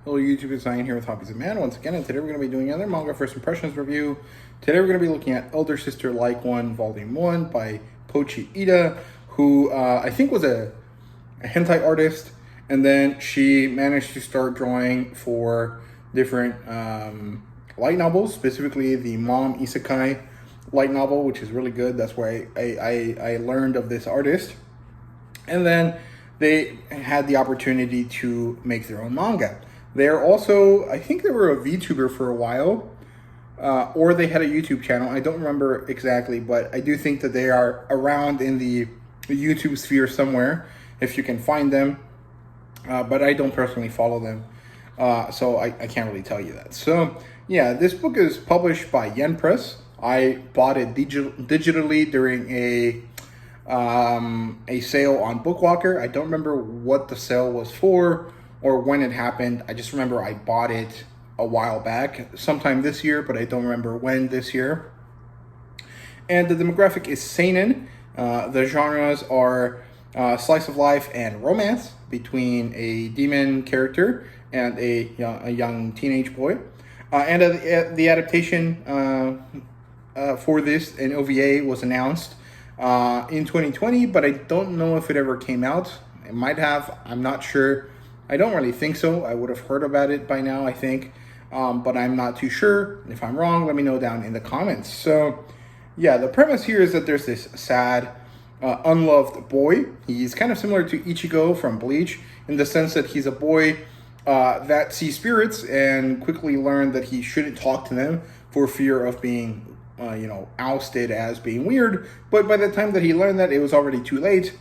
Hello YouTube, it's Ian here with Hobbies of Man once again, and today we're going to be doing another manga first impressions review. Today we're going to be looking at Elder Sister Like One Volume 1 by Pochi Ida, who I think was a hentai artist, and then she managed to start drawing for different light novels, specifically the Mom Isekai light novel, which is really good. That's where I learned of this artist. And then they had the opportunity to make their own manga. They're also, I think they were a VTuber for a while, or they had a YouTube channel. I don't remember exactly, but I do think that they are around in the YouTube sphere somewhere, if you can find them. But I don't personally follow them, so I can't really tell you that. So yeah, this book is published by Yen Press. I bought it digitally during a sale on Bookwalker. I don't remember what the sale was for or when it happened. I just remember I bought it a while back, sometime this year, but I don't remember when this year. And the demographic is seinen. The genres are slice of life and romance between a demon character and a young teenage boy. And the adaptation for this in OVA was announced in 2020, but I don't know if it ever came out. It might have. I'm not sure. I don't really think so. I would have heard about it by now, I think, but I'm not too sure. If I'm wrong, let me know down in the comments. So yeah, the premise here is that there's this sad, unloved boy. He's kind of similar to Ichigo from Bleach in the sense that he's a boy that sees spirits and quickly learned that he shouldn't talk to them for fear of being ousted as being weird. But by the time that he learned that, it was already too late.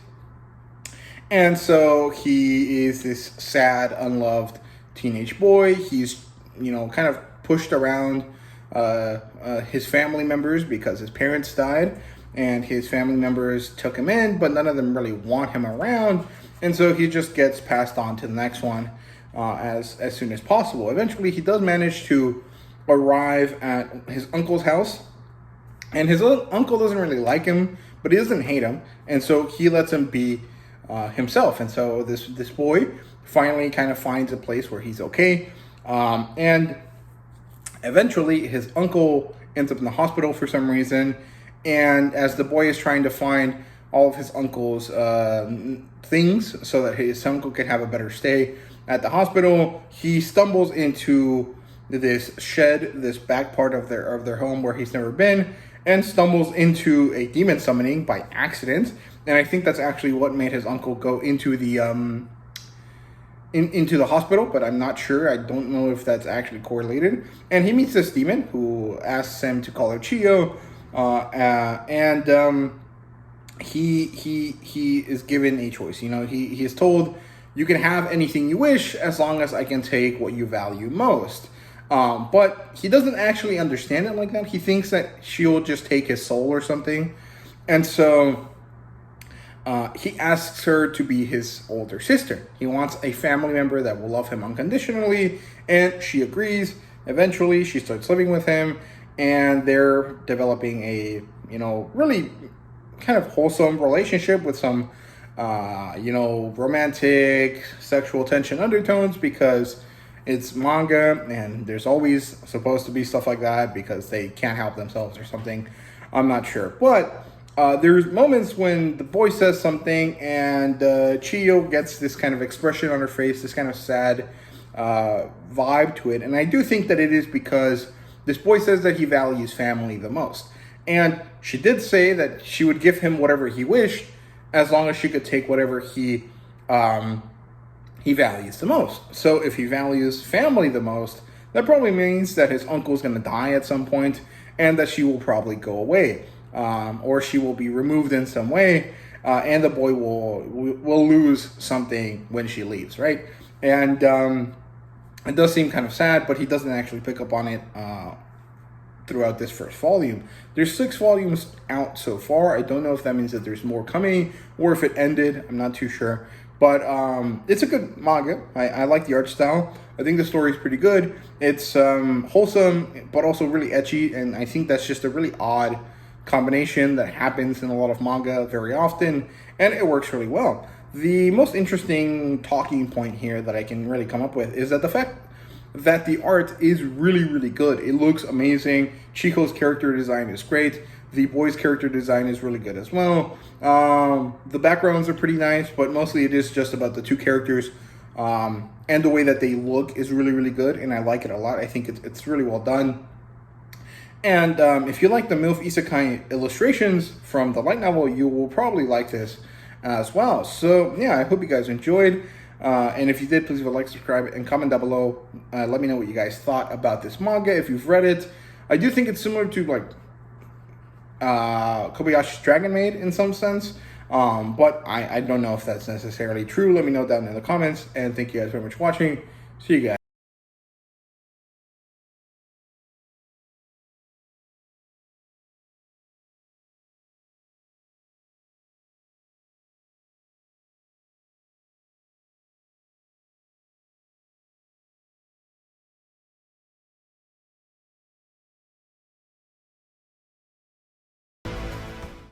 And so he is this sad, unloved teenage boy. He's, kind of pushed around his family members because his parents died. And his family members took him in, but none of them really want him around. And so he just gets passed on to the next one as soon as possible. Eventually, he does manage to arrive at his uncle's house. And his uncle doesn't really like him, but he doesn't hate him. And so he lets him be himself. And so this boy finally kind of finds a place where he's okay. And eventually his uncle ends up in the hospital for some reason. And as the boy is trying to find all of his uncle's things so that his uncle can have a better stay at the hospital, he stumbles into this shed, this back part of their home where he's never been, and stumbles into a demon summoning by accident. And I think that's actually what made his uncle go into the into the hospital, but I'm not sure. I don't know if that's actually correlated. And he meets this demon who asks him to call her Chiyo, and he is given a choice. He is told, you can have anything you wish as long as I can take what you value most. But he doesn't actually understand it like that. He thinks that she'll just take his soul or something. And so he asks her to be his older sister. He wants a family member that will love him unconditionally, and she agrees. Eventually, she starts living with him, and they're developing a, really kind of wholesome relationship with some, romantic, sexual tension undertones, because it's manga, and there's always supposed to be stuff like that because they can't help themselves or something. I'm not sure. But there's moments when the boy says something and Chiyo gets this kind of expression on her face, this kind of sad vibe to it. And I do think that it is because this boy says that he values family the most. And she did say that she would give him whatever he wished as long as she could take whatever he values the most. So if he values family the most, that probably means that his uncle's going to die at some point and that she will probably go away. Or she will be removed in some way, and the boy will lose something when she leaves, right? And it does seem kind of sad, but he doesn't actually pick up on it throughout this first volume. There's 6 volumes out so far. I don't know if that means that there's more coming or if it ended. I'm not too sure. But it's a good manga. I like the art style. I think the story is pretty good. It's wholesome, but also really ecchi, and I think that's just a really odd combination that happens in a lot of manga very often, and it works really well. The most interesting talking point here that I can really come up with is that the fact that the art is really, really good. It looks amazing. Chico's character design is great. The boy's character design is really good as well. The backgrounds are pretty nice, but mostly it is just about the two characters. And the way that they look is really, really good, and I like it a lot. I think it's really well done. And if you like the MILF Isekai illustrations from the light novel, you will probably like this as well. So yeah, I hope you guys enjoyed. And if you did, please leave a like, subscribe, and comment down below. Let me know what you guys thought about this manga, if you've read it. I do think it's similar to like Kobayashi's Dragon Maid in some sense. But I don't know if that's necessarily true. Let me know down in the comments. And thank you guys very much for watching. See you guys.